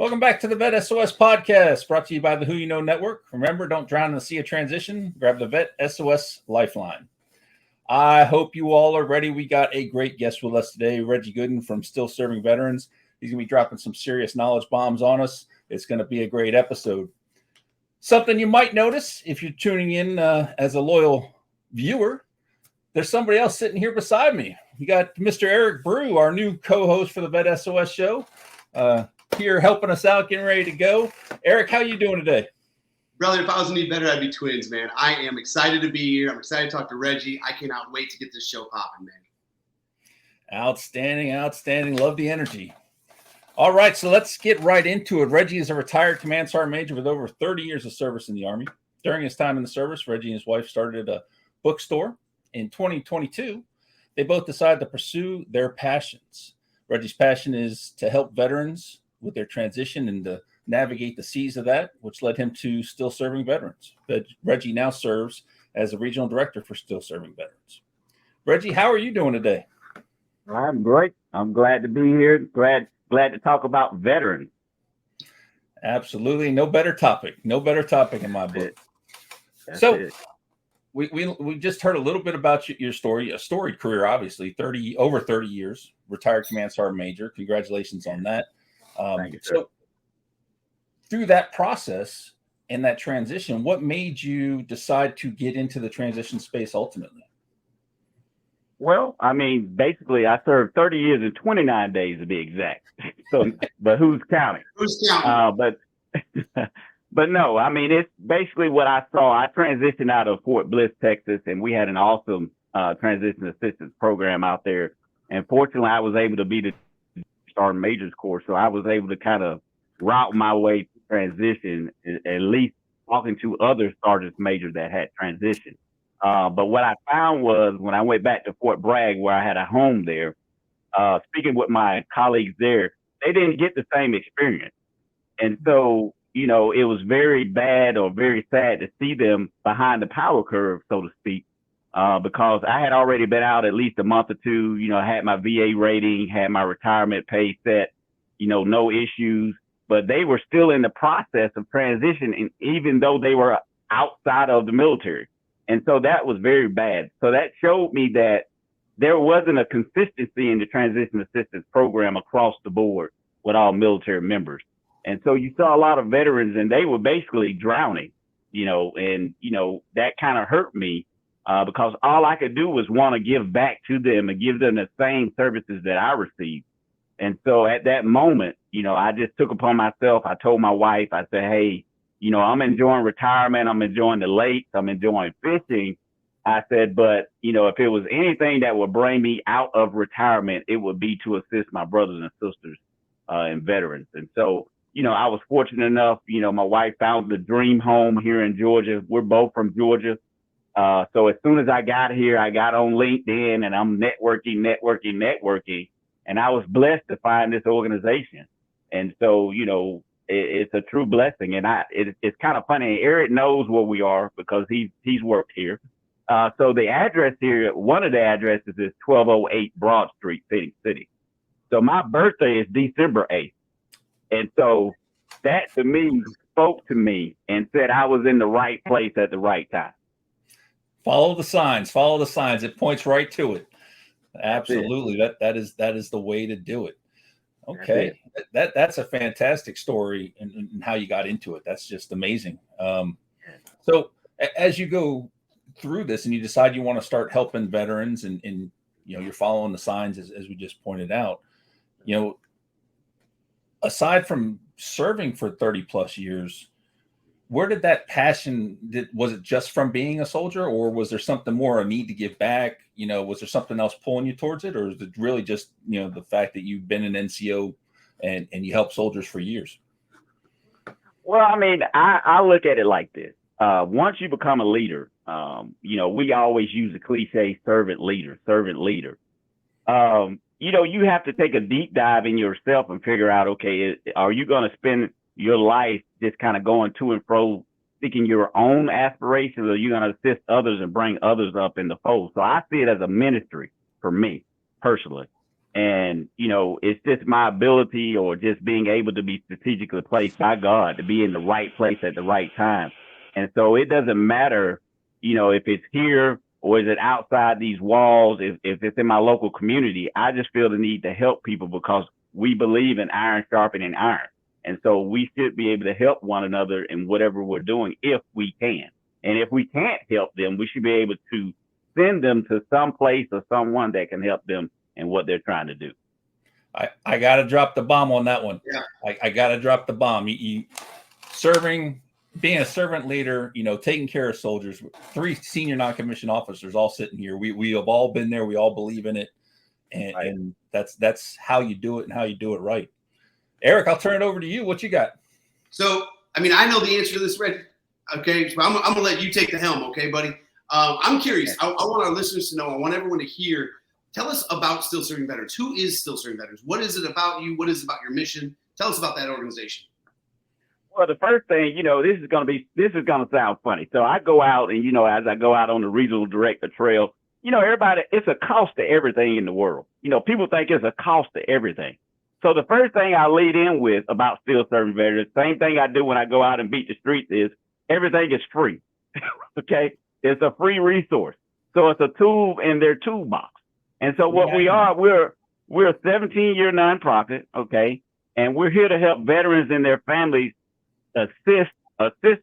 Welcome back to the VET S.O.S podcast, brought to you by the Who You Know Network. Remember, don't drown in the sea of transition. Grab the VET S.O.S Lifeline. I hope you all are ready. We got a great guest with us today, Reggie Gooden from Still Serving Veterans. He's going to be dropping some serious knowledge bombs on us. It's going to be a great episode. Something you might notice if you're tuning in as a loyal viewer, there's somebody else sitting here beside me. We got Mr. Eric Brew, our new co-host for the VET S.O.S show. Here helping us out, getting ready to go. Eric, how you doing today? Brother, if I was any better, I'd be twins, man. I am excited to be here. I'm excited to talk to Reggie. I cannot wait to get this show popping, man. Outstanding. Love the energy. All right, so let's get right into it. Reggie is a retired Command Sergeant Major with over 30 years of service in the Army. During his time in the service, Reggie and his wife started a bookstore. In 2022, they both decided to pursue their passions. Reggie's passion is to help veterans with their transition and to navigate the seas of that, which led him to Still Serving Veterans. Reggie now serves as a regional director for Still Serving Veterans. Reggie, how are you doing today? I'm great. I'm glad to be here. Glad to talk about veterans. Absolutely. No better topic in my book. So we just heard a little bit about your story, a storied career, obviously, over 30 years, retired Command Sergeant Major. Congratulations on that. Thank you, sir. So through that process and that transition, what made you decide to get into the transition space ultimately? Well, I mean, basically, I served 30 years and 29 days to be exact. So, but who's counting? Who's counting? But no, I mean, it's basically what I saw. I transitioned out of Fort Bliss, Texas, and we had an awesome transition assistance program out there. And fortunately, I was able to be the Sergeant Major's course, so I was able to kind of route my way to transition, at least talking to other Sergeant Majors that had transitioned. But what I found was when I went back to Fort Bragg, where I had a home there, speaking with my colleagues there, they didn't get the same experience. And so, you know, it was very bad or very sad to see them behind the power curve, so to speak, because I had already been out at least a month or two, you know, had my VA rating, had my retirement pay set, you know, no issues, but they were still in the process of transitioning, even though they were outside of the military. And so that was very bad. So that showed me that there wasn't a consistency in the transition assistance program across the board with all military members. And so you saw a lot of veterans and they were basically drowning, you know, and, you know, that kind of hurt me because all I could do was want to give back to them and give them the same services that I received. And so at that moment, you know, I just took upon myself. I told my wife, I said, hey, you know, I'm enjoying retirement. I'm enjoying the lakes. I'm enjoying fishing. I said, but, you know, if it was anything that would bring me out of retirement, it would be to assist my brothers and sisters and veterans. And so, you know, I was fortunate enough, you know, my wife found the dream home here in Georgia. We're both from Georgia. So as soon as I got here, I got on LinkedIn and I'm networking. And I was blessed to find this organization. And so, you know, it's a true blessing. And it's kind of funny. Eric knows where we are because he's worked here. So the address here, one of the addresses is 1208 Broad Street, Phoenix City. So my birthday is December 8th. And so that to me spoke to me and said I was in the right place at the right time. Follow the signs. It points right to it. Absolutely. That is the way to do it. Okay. That's a fantastic story and how you got into it. That's just amazing. So as you go through this and you decide you want to start helping veterans and you know, you're following the signs as we just pointed out, you know, aside from serving for 30 plus years, where did that passion, was it just from being a soldier or was there something more, a need to give back? You know, was there something else pulling you towards it? Or is it really just, you know, the fact that you've been an NCO and you help soldiers for years? Well, I mean, I look at it like this. Once you become a leader, you know, we always use the cliche servant leader. You know, you have to take a deep dive in yourself and figure out, okay, are you going to spend your life just kind of going to and fro, seeking your own aspirations, or are you going to assist others and bring others up in the fold? So I see it as a ministry for me personally. And, it's just my ability or just being able to be strategically placed by God to be in the right place at the right time. And so it doesn't matter, if it's here or is it outside these walls, if it's in my local community. I just feel the need to help people because we believe in iron sharpening iron. And so we should be able to help one another in whatever we're doing if we can. And if we can't help them, we should be able to send them to some place or someone that can help them in what they're trying to do. I got to drop the bomb on that one. Yeah. I got to drop the bomb. You being a servant leader, taking care of soldiers, 3 senior non-commissioned officers all sitting here. We have all been there. We all believe in it. And, Right. and that's how you do it and how you do it right. Eric, I'll turn it over to you. What you got? So, I know the answer to this, Reggie. Okay, so I'm going to let you take the helm, okay, buddy? I'm curious. I want our listeners to know. I want everyone to hear. Tell us about Still Serving Veterans. Who is Still Serving Veterans? What is it about you? What is it about your mission? Tell us about that organization. Well, the first thing, this is going to sound funny. So I go out and, as I go out on the regional director trail, everybody, it's a cost to everything in the world. People think it's a cost to everything. So the first thing I lead in with about Still Serving Veterans, same thing I do when I go out and beat the streets, is everything is free. Okay. It's a free resource. So it's a tool in their toolbox. And so what we are, we're a 17-year nonprofit. Okay. And we're here to help veterans and their families assist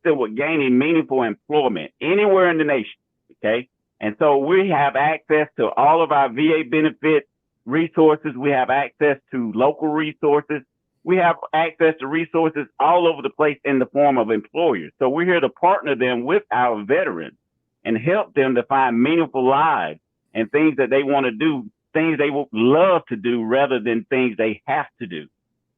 them with gaining meaningful employment anywhere in the nation. Okay. And so we have access to all of our VA benefit resources. We have access to local resources. We have access to resources all over the place in the form of employers. So we're here to partner them with our veterans and help them to find meaningful lives and things that they want to do, things they would love to do rather than things they have to do.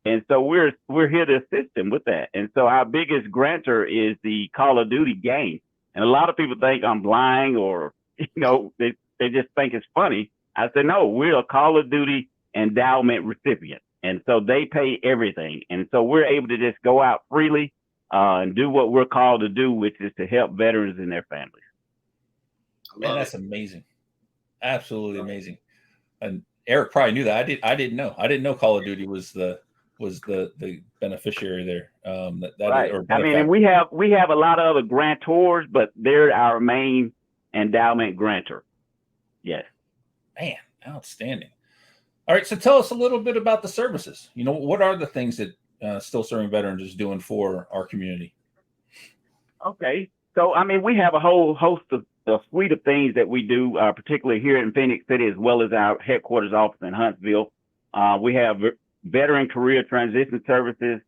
And so we're here to assist them with that. And so our biggest grantor is the Call of Duty game. And a lot of people think I'm lying or, they just think it's funny. I said, no, we're a Call of Duty Endowment recipient. And so they pay everything. And so we're able to just go out freely and do what we're called to do, which is to help veterans and their families. Man, that's amazing. Absolutely amazing. And Eric probably knew that. I didn't know. I didn't know Call of Duty was the beneficiary there. Right. And we have a lot of other grantors, but they're our main endowment grantor. Yes. Man, outstanding. All right. So tell us a little bit about the services. What are the things that Still Serving Veterans is doing for our community? Okay. So, we have a whole host of a suite of things that we do, particularly here in Phoenix City, as well as our headquarters office in Huntsville. We have veteran career transition services.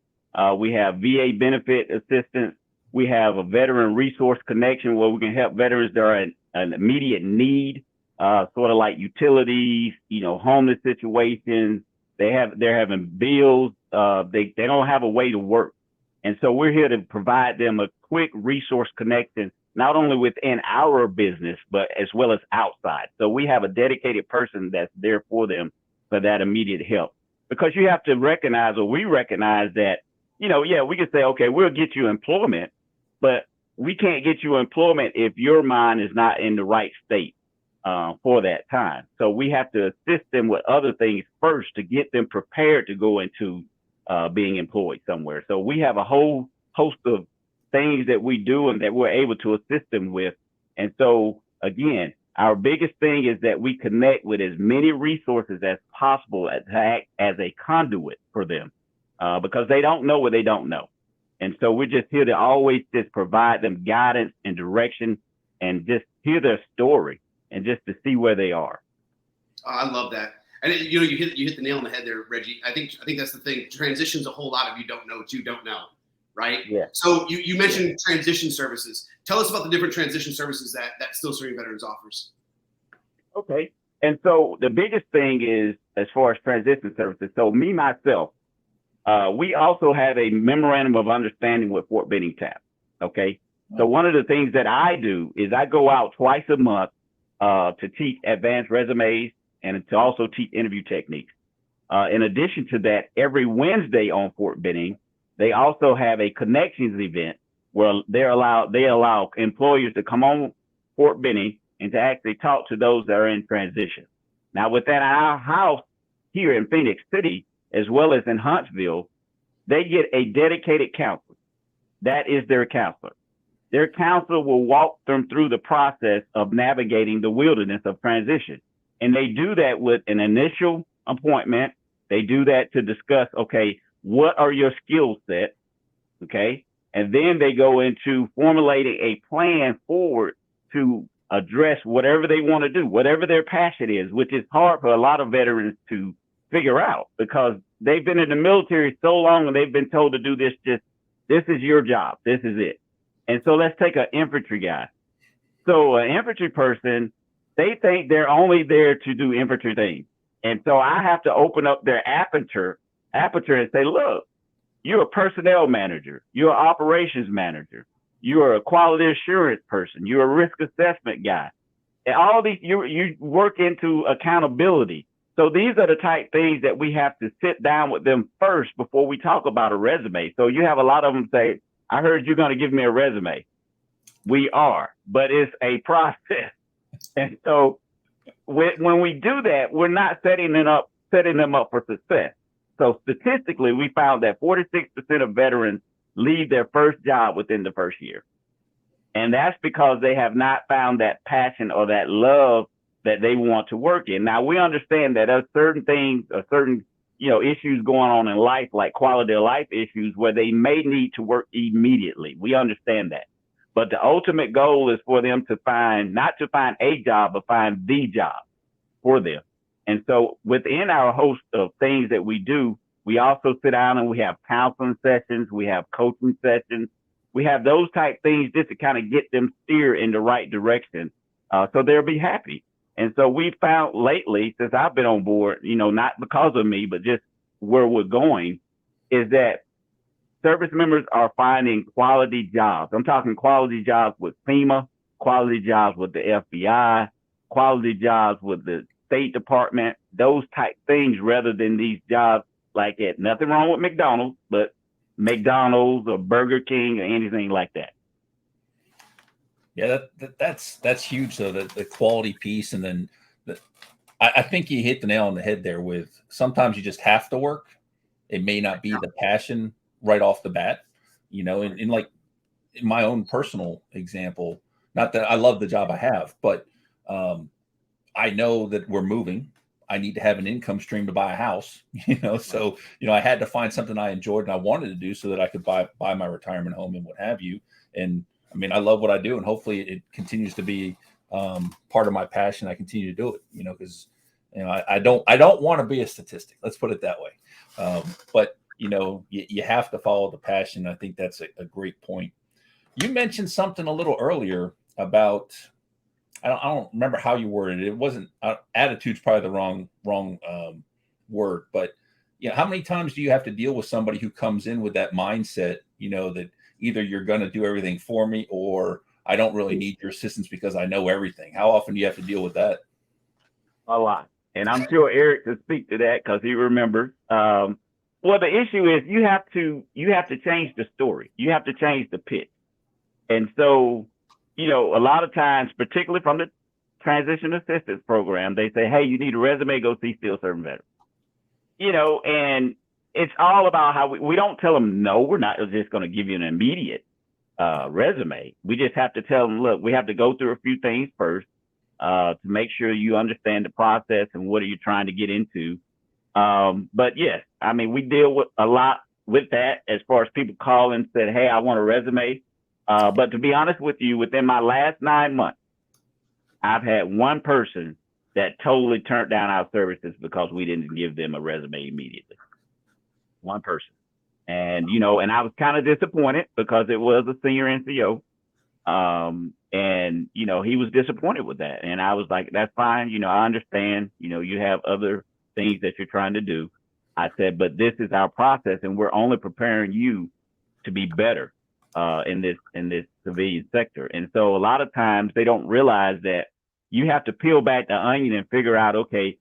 We have VA benefit assistance. We have a veteran resource connection where we can help veterans that are in an immediate need, sort of like utilities, homeless situations. They're having bills. They don't have a way to work. And so we're here to provide them a quick resource connection, not only within our business, but as well as outside. So we have a dedicated person that's there for them for that immediate help. Because you have to recognize, or we recognize that, we can say, okay, we'll get you employment, but we can't get you employment if your mind is not in the right state for that time. So we have to assist them with other things first to get them prepared to go into being employed somewhere. So we have a whole host of things that we do and that we're able to assist them with. And so, again, our biggest thing is that we connect with as many resources as possible to act as a conduit for them because they don't know what they don't know. And so we're just here to always just provide them guidance and direction and just hear their story and just to see where they are. Oh, I love that. And you hit the nail on the head there, Reggie. I think that's the thing. Transition's a whole lot of you don't know what you don't know, right? Yeah. So you mentioned transition services. Tell us about the different transition services that Still Serving Veterans offers. Okay. And so the biggest thing is, as far as transition services, so me, myself, we also have a memorandum of understanding with Fort Benning TAP. Okay. So one of the things that I do is I go out twice a month to teach advanced resumes and to also teach interview techniques. In addition to that, every Wednesday on Fort Benning, they also have a connections event where they allow employers to come on Fort Benning and to actually talk to those that are in transition. Now, within our house, here in Phoenix City, as well as in Huntsville, they get a dedicated counselor. That is their counselor. Their counselor will walk them through the process of navigating the wilderness of transition. And they do that with an initial appointment. They do that to discuss, okay, what are your skill sets? Okay. And then they go into formulating a plan forward to address whatever they want to do, whatever their passion is, which is hard for a lot of veterans to figure out because they've been in the military so long and they've been told to do this, this is your job. This is it. And so let's take an infantry guy. So an infantry person, they think they're only there to do infantry things. And so I have to open up their aperture and say, look, you're a personnel manager. You're an operations manager. You're a quality assurance person. You're a risk assessment guy. And all these, you work into accountability. So these are the type things that we have to sit down with them first before we talk about a resume. So you have a lot of them say, I heard you're going to give me a resume. We are, but it's a process. And so when we do that, we're not setting them up for success. So statistically, we found that 46% of veterans leave their first job within the first year. And that's because they have not found that passion or that love that they want to work in. Now, we understand that there's certain things or certain, issues going on in life, like quality of life issues, where they may need to work immediately. We understand that. But the ultimate goal is for them to not to find a job, but find the job for them. And so within our host of things that we do, we also sit down and we have counseling sessions, we have coaching sessions, we have those type things just to kind of get them steer in the right direction, so they'll be happy. And so we found lately, since I've been on board, not because of me, but just where we're going, is that service members are finding quality jobs. I'm talking quality jobs with FEMA, quality jobs with the FBI, quality jobs with the State Department, those type things, rather than these jobs like it. Nothing wrong with McDonald's, but McDonald's or Burger King or anything like that. Yeah, that's huge though, the quality piece. And then I think you hit the nail on the head there with sometimes you just have to work. It may not be the passion right off the bat, and like in my own personal example, not that I love the job I have, but I know that we're moving. I need to have an income stream to buy a house, so, I had to find something I enjoyed and I wanted to do so that I could buy my retirement home and what have you. And I mean, I love what I do, and hopefully it continues to be part of my passion. I continue to do it, because I don't want to be a statistic. Let's put it that way. But you have to follow the passion. I think that's a great point. You mentioned something a little earlier about I don't remember how you worded it. It wasn't attitude's probably the wrong word, but how many times do you have to deal with somebody who comes in with that mindset, that either you're going to do everything for me or I don't really need your assistance because I know everything? How often do you have to deal with that? A lot. And I'm sure Eric could speak to that because he remembers. Well, the issue is you have to change the story. You have to change the pitch. And so, a lot of times, particularly from the transition assistance program, they say, hey, you need a resume, go see still serving veterans. And it's all about how we don't tell them, no, we're not just going to give you an immediate resume. We just have to tell them, look, we have to go through a few things first to make sure you understand the process and what are you trying to get into. But yes, I mean, we deal with a lot with that as far as people call and said, hey, I want a resume. But to be honest with you, within my last 9 months, I've had one person that totally turned down our services because we didn't give them a resume immediately. One person. And, and I was kind of disappointed because it was a senior NCO. And, he was disappointed with that. And I was like, that's fine. I understand, you have other things that you're trying to do. I said, but this is our process and we're only preparing you to be better in this civilian sector. And so a lot of times they don't realize that you have to peel back the onion and figure out, okay,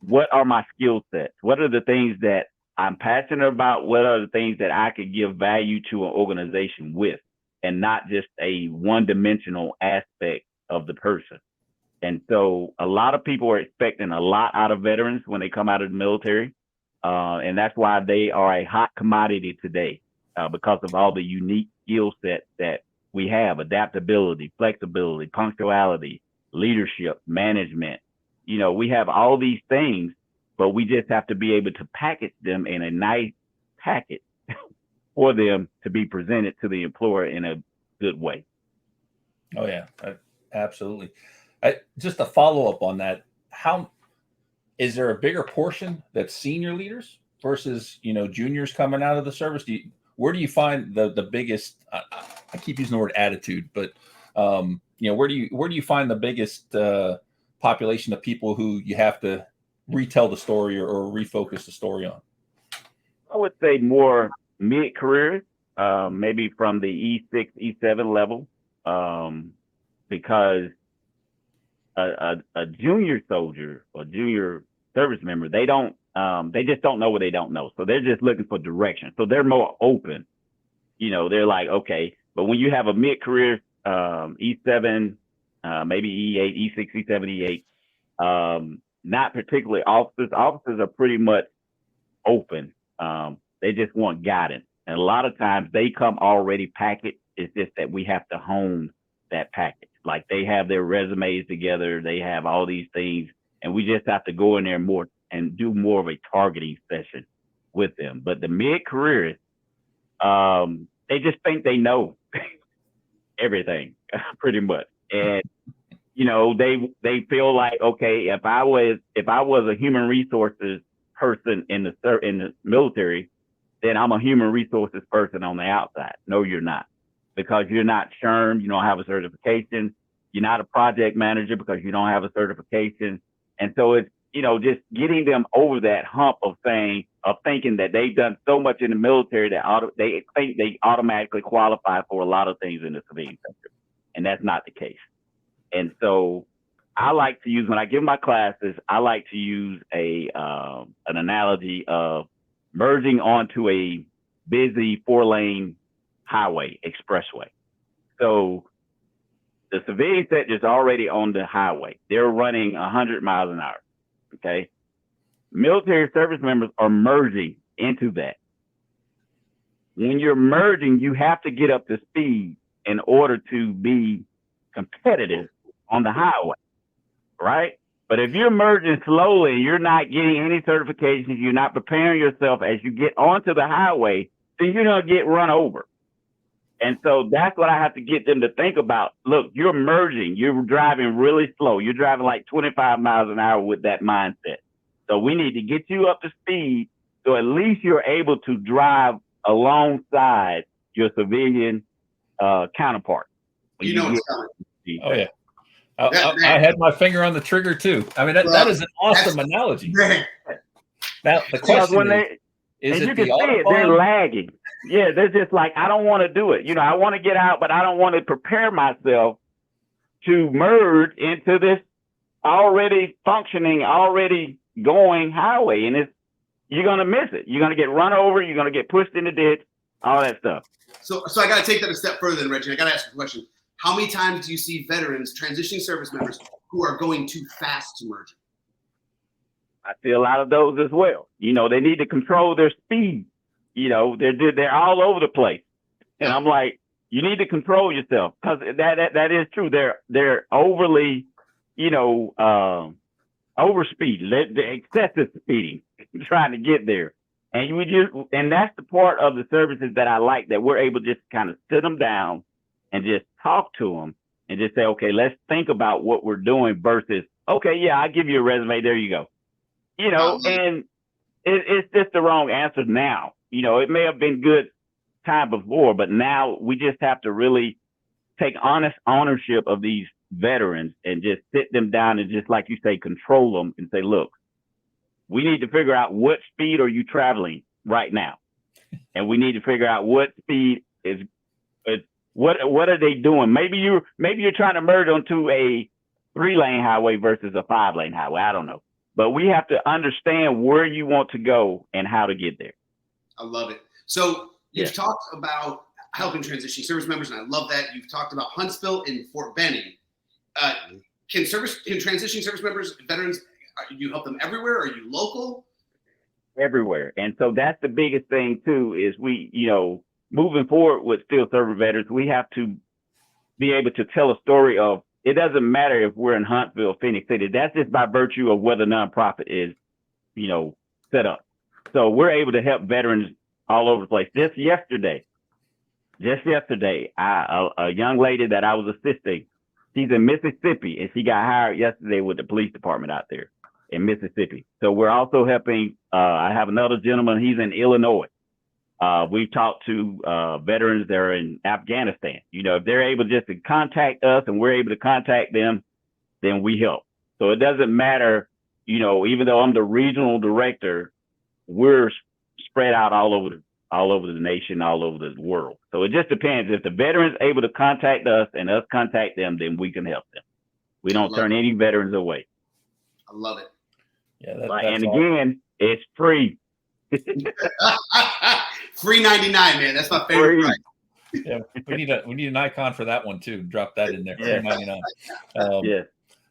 what are my skill sets? What are the things that I'm passionate about? What are the things that I could give value to an organization with, and not just a one-dimensional aspect of the person? And so a lot of people are expecting a lot out of veterans when they come out of the military. And that's why they are a hot commodity today, because of all the unique skill sets that we have: adaptability, flexibility, punctuality, leadership, management. We have all these things, but we just have to be able to package them in a nice package for them to be presented to the employer in a good way. Oh yeah, absolutely. Just a follow up on that. How is there a bigger portion that's senior leaders versus juniors coming out of the service? Where do you find the biggest? I keep using the word attitude, but where do you find the biggest population of people who you have to retell the story or refocus the story on? I would say more mid-career, maybe from the E6, E7 level, because a junior soldier or junior service member, they just don't know what they don't know. So they're just looking for direction. So they're more open. They're like, okay. But when you have a mid-career, E7, maybe E8, E6, E7, E8, not particularly officers. Officers are pretty much open. They just want guidance. And a lot of times they come already packaged. It's just that we have to hone that package. Like they have their resumes together. They have all these things. And we just have to go in there more and do more of a targeting session with them. But the mid-careers, they just think they know everything pretty much. And, they feel like, okay, if I was a human resources person in the military, then I'm a human resources person on the outside. No, you're not, because you're not SHRM. You don't have a certification. You're not a project manager because you don't have a certification. And so it's, just getting them over that hump of thinking that they've done so much in the military that they think they automatically qualify for a lot of things in the civilian sector. And that's not the case. And so I like to use, when I give my classes, I like to use an analogy of merging onto a busy 4-lane highway, expressway. So the civilian sector is already on the highway. They're running 100 miles an hour. Okay. Military service members are merging into that. When you're merging, you have to get up to speed in order to be competitive on the highway, right? But if you're merging slowly, you're not getting any certifications, you're not preparing yourself as you get onto the highway, then you're going to get run over. And so that's what I have to get them to think about. Look, you're merging, you're driving really slow. You're driving like 25 miles an hour with that mindset. So we need to get you up to speed so at least you're able to drive alongside your civilian counterpart. It's coming. Oh, yeah. I had my finger on the trigger too. I mean, that is an awesome analogy. Now the question is it the Autobahn? They're lagging. Yeah, they're just like, I don't want to do it. I want to get out, but I don't want to prepare myself to merge into this already functioning, already going highway. And you're going to miss it. You're going to get run over. You're going to get pushed in the ditch, all that stuff. So I got to take that a step further, then, Reggie. I got to ask you a question. How many times do you see veterans, transitioning service members, who are going too fast to merge? I see a lot of those as well. They need to control their speed. They're all over the place. And I'm like, you need to control yourself, because that is true. They're overly, overspeed, the excessive speeding, trying to get there. And that's the part of the services that I like, that we're able to just kind of sit them down and just talk to them and just say, okay, let's think about what we're doing versus, okay, yeah, I'll give you a resume. There you go. And it's just the wrong answer now. It may have been good time before, but now we just have to really take honest ownership of these veterans and just sit them down and, just like you say, control them and say, look, we need to figure out what speed are you traveling right now. And we need to figure out what speed is what are they doing? Maybe you're trying to merge onto a 3-lane highway versus a 5-lane highway. I don't know. But we have to understand where you want to go and how to get there. I love it. So you've talked about helping transitioning service members, and I love that. You've talked about Huntsville and Fort Benning. can transitioning service members, veterans, you help them everywhere? Are you local? Everywhere. And so that's the biggest thing too, is we, moving forward with still serving veterans, we have to be able to tell a story of, it doesn't matter if we're in Huntsville, Phoenix City. That's just by virtue of where the nonprofit is, set up. So we're able to help veterans all over the place. Just yesterday, a young lady that I was assisting, she's in Mississippi, and she got hired yesterday with the police department out there in Mississippi. So we're also helping. I have another gentleman. He's in Illinois. We've talked to veterans that are in Afghanistan. If they're able just to contact us and we're able to contact them, then we help. So it doesn't matter, even though I'm the regional director, we're spread out all over the nation, all over the world. So it just depends. If the veteran's able to contact us and us contact them, then we can help them. We don't turn any veterans away. I love it. Yeah, and again, it's free. Free 99, man. That's my favorite price. Yeah, we need an icon for that one too. Drop that in there. Yeah. Free 99. Yeah.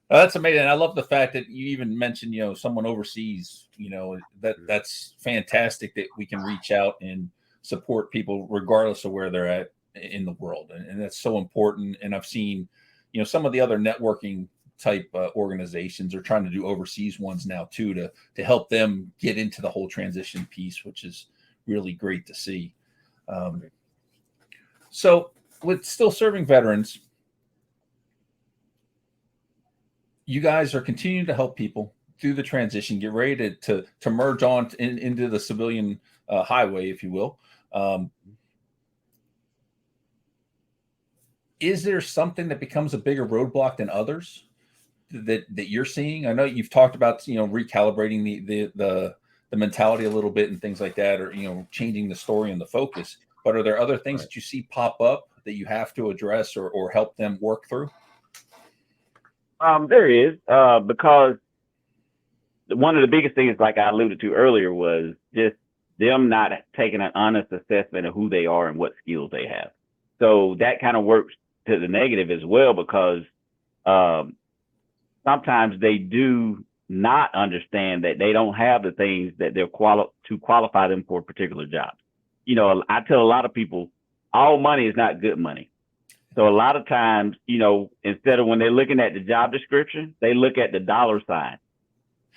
That's amazing. I love the fact that you even mentioned, someone overseas. That's fantastic that we can reach out and support people regardless of where they're at in the world, and that's so important. And I've seen, some of the other networking type organizations are trying to do overseas ones now too to help them get into the whole transition piece, which is really great to see. So with still serving veterans, you guys are continuing to help people through the transition, get ready to merge on into the civilian highway, if you will. Is there something that becomes a bigger roadblock than others that you're seeing? I know you've talked about, recalibrating the mentality a little bit and things like that, or, changing the story and the focus, but are there other things that you see pop up that you have to address or help them work through? There is, because one of the biggest things, like I alluded to earlier, was just them not taking an honest assessment of who they are and what skills they have. So that kind of works to the negative as well, because sometimes they do not understand that they don't have the things that they're to qualify them for particular jobs. I tell a lot of people, all money is not good money. So a lot of times, instead of when they're looking at the job description, they look at the dollar sign,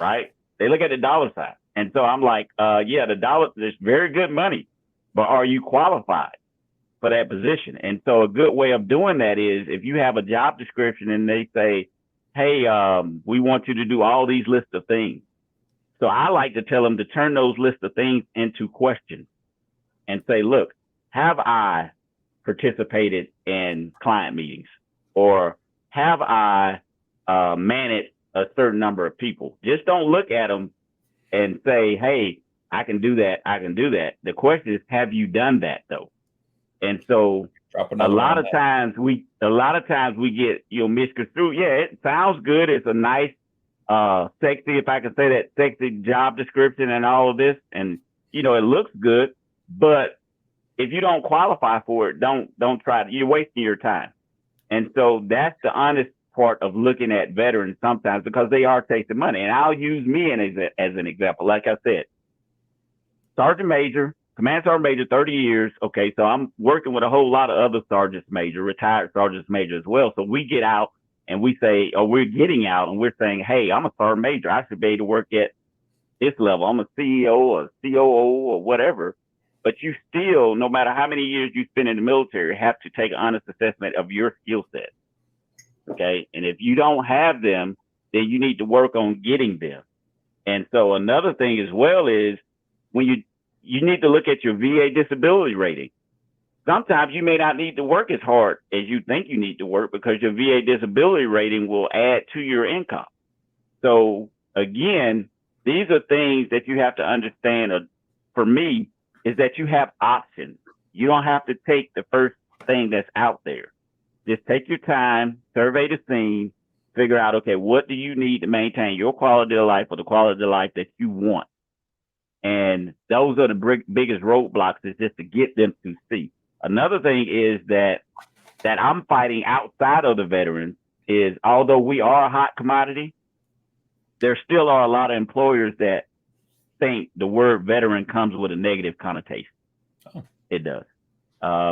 right? They look at the dollar sign. And so I'm like, the dollar is very good money, but are you qualified for that position? And so a good way of doing that is, if you have a job description and they say, hey, we want you to do all these lists of things. So I like to tell them to turn those lists of things into questions and say, look, have I participated in client meetings, or have I managed a certain number of people? Just don't look at them and say, hey, I can do that. The question is, have you done that though? And so a lot of times we get, misconstrued. Yeah, it sounds good. It's a nice, sexy, if I can say that, sexy job description and all of this. And, it looks good, but if you don't qualify for it, don't try it. You're wasting your time. And so that's the honest part of looking at veterans sometimes, because they are chasing money. And I'll use me as an example. Like I said, Sergeant Major, Command Sergeant Major, 30 years. Okay, so I'm working with a whole lot of other Sergeants Major, retired Sergeants Major as well. So we get out and we say, or we're getting out and we're saying, hey, I'm a Sergeant Major. I should be able to work at this level. I'm a CEO or COO or whatever. But you still, no matter how many years you spend in the military, have to take an honest assessment of your skill set. Okay. And if you don't have them, then you need to work on getting them. And so another thing as well is, when you need to look at your VA disability rating. Sometimes you may not need to work as hard as you think you need to work, because your VA disability rating will add to your income. So again, these are things that you have to understand. For me, is that you have options. You don't have to take the first thing that's out there. Just take your time, survey the scene, figure out, okay, what do you need to maintain your quality of life, or the quality of life that you want? And those are the biggest roadblocks, is just to get them to see. Another thing is that I'm fighting outside of the veterans is although we are a hot commodity, there still are a lot of employers that think the word veteran comes with a negative connotation. Oh. It does.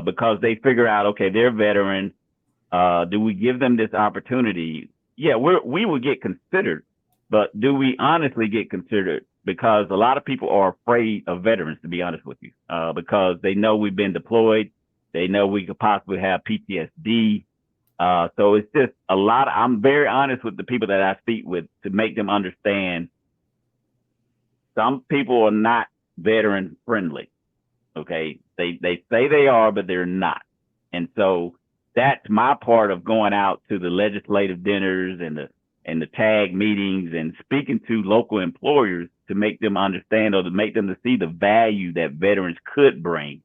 Because they figure out, okay, they're veteran. Do we give them this opportunity? Yeah, we will get considered, but do we honestly get considered? Because a lot of people are afraid of veterans, to be honest with you, because they know we've been deployed. They know we could possibly have PTSD. So it's just a lot. I'm very honest with the people that I speak with to make them understand some people are not veteran friendly. Okay. They say they are, but they're not. And so that's my part of going out to the legislative dinners and the tag meetings and speaking to local employers to make them understand or to make them to see the value that veterans could bring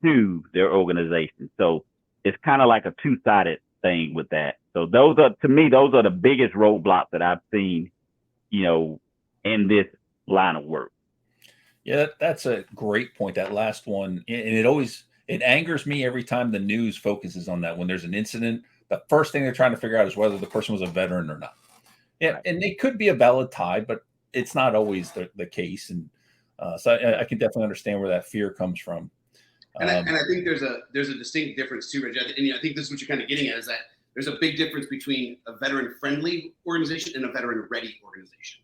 to their organization. So it's kind of like a two-sided thing with that. So those are, to me, those are the biggest roadblocks that I've seen, in this line of work. Yeah, that's a great point. That last one, and it angers me every time the news focuses on that. When there's an incident, the first thing they're trying to figure out is whether the person was a veteran or not. Yeah, right. And it could be a valid tie, but it's not always the case. And so I can definitely understand where that fear comes from. And I think there's a distinct difference too, Reggie. And I think this is what you're kind of getting at, is that there's a big difference between a veteran-friendly organization and a veteran-ready organization.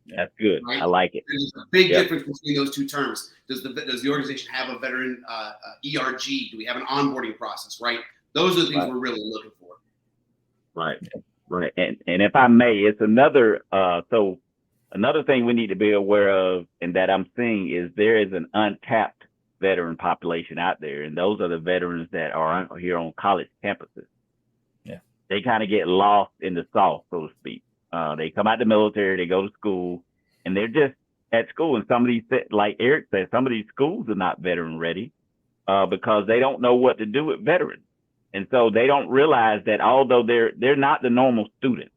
That's good. Right? I like it. There's a big difference between those two terms. Does the organization have a veteran ERG? Do we have an onboarding process? Right. Those are the things we're really looking for. Right. Right. And if I may, it's another. So another thing we need to be aware of, and that I'm seeing, is there is an untapped veteran population out there, and those are the veterans that are here on college campuses. Yeah. They kind of get lost in the sauce, so to speak. They come out the military, they go to school, and they're just at school. And some of these, like Eric said, some of these schools are not veteran ready because they don't know what to do with veterans. And so they don't realize that although they're not the normal student.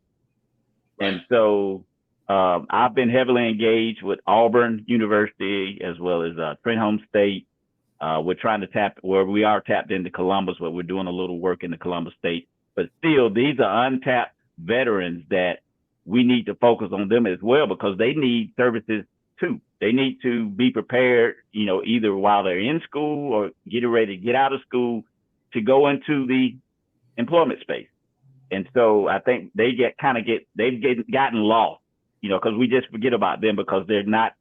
Right. And so I've been heavily engaged with Auburn University as well as Trenholm State. We're trying to we are tapped into Columbus, but we're doing a little work in the Columbus State. But still, these are untapped veterans that we need to focus on them as well, because they need services too. They need to be prepared, either while they're in school or getting ready to get out of school to go into the employment space. And so I think they've gotten lost, because we just forget about them because they're not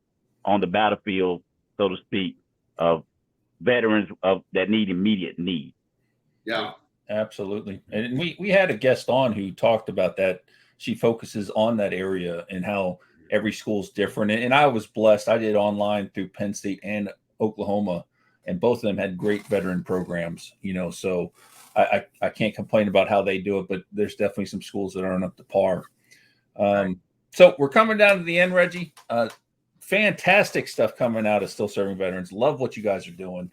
on the battlefield, so to speak, of veterans that need immediate need. Yeah, absolutely. And we had a guest on who talked about that. She focuses on that area and how every school's different. And I was blessed. I did online through Penn State and Oklahoma, and both of them had great veteran programs, so I can't complain about how they do it, but there's definitely some schools that aren't up to par. So we're coming down to the end, Reggie. Fantastic stuff coming out of Still Serving Veterans. Love what you guys are doing.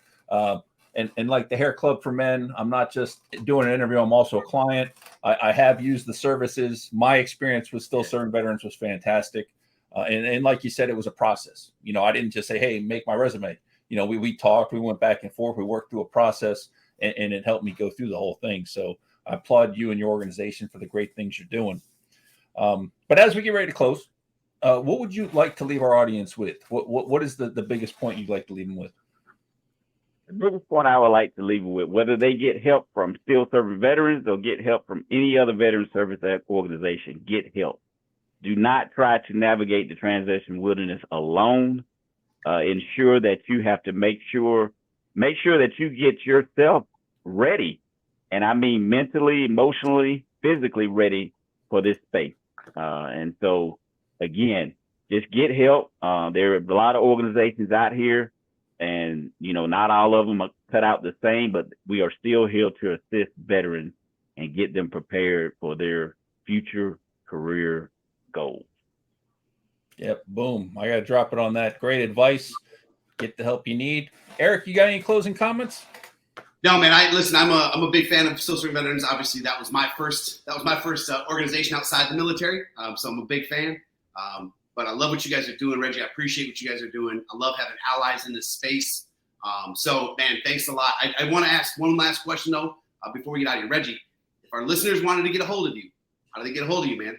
And like the Hair Club for Men, I'm not just doing an interview, I'm also a client. I have used the services. My experience with Still Serving Veterans was fantastic. And like you said, it was a process. I didn't just say, hey, make my resume. We talked, we went back and forth, we worked through a process, and it helped me go through the whole thing. So I applaud you and your organization for the great things you're doing. But as we get ready to close, what would you like to leave our audience with? What is the biggest point you'd like to leave them with? The biggest point I would like to leave them with, whether they get help from Still Serving Veterans or get help from any other veteran service organization, get help. Do not try to navigate the transition wilderness alone. Ensure that you have to make sure that you get yourself ready. And I mean mentally, emotionally, physically ready for this space. And so again, just get help. There are a lot of organizations out here, and not all of them are cut out the same, but we are still here to assist veterans and get them prepared for their future career goals. Yep. Boom. I got to drop it on that. Great advice. Get the help you need. Eric, you got any closing comments? No, man. I'm a big fan of Still Serving Veterans. Obviously, that was my first organization outside the military. So I'm a big fan. But I love what you guys are doing, Reggie. I appreciate what you guys are doing. I love having allies in this space. So, man, thanks a lot. I want to ask one last question, though, before we get out of here. Reggie, if our listeners wanted to get a hold of you, how do they get a hold of you, man?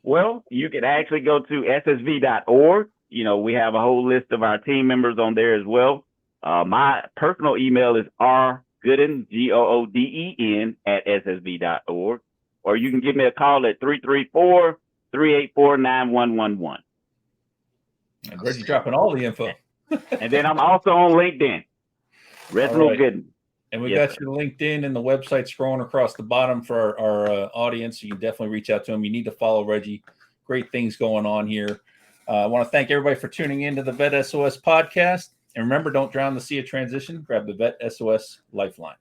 Well, you can actually go to ssv.org. You know, we have a whole list of our team members on there as well. My personal email is rgooden, Gooden, at ssv.org. Or you can give me a call at 334-384-9111. And Reggie dropping all the info. And then I'm also on LinkedIn. Reginald Gooden. And we got your LinkedIn and the website scrolling across the bottom for our audience. So you can definitely reach out to him. You need to follow Reggie. Great things going on here. I want to thank everybody for tuning into the VET SOS podcast. And remember, don't drown in the sea of transition. Grab the VET SOS Lifeline.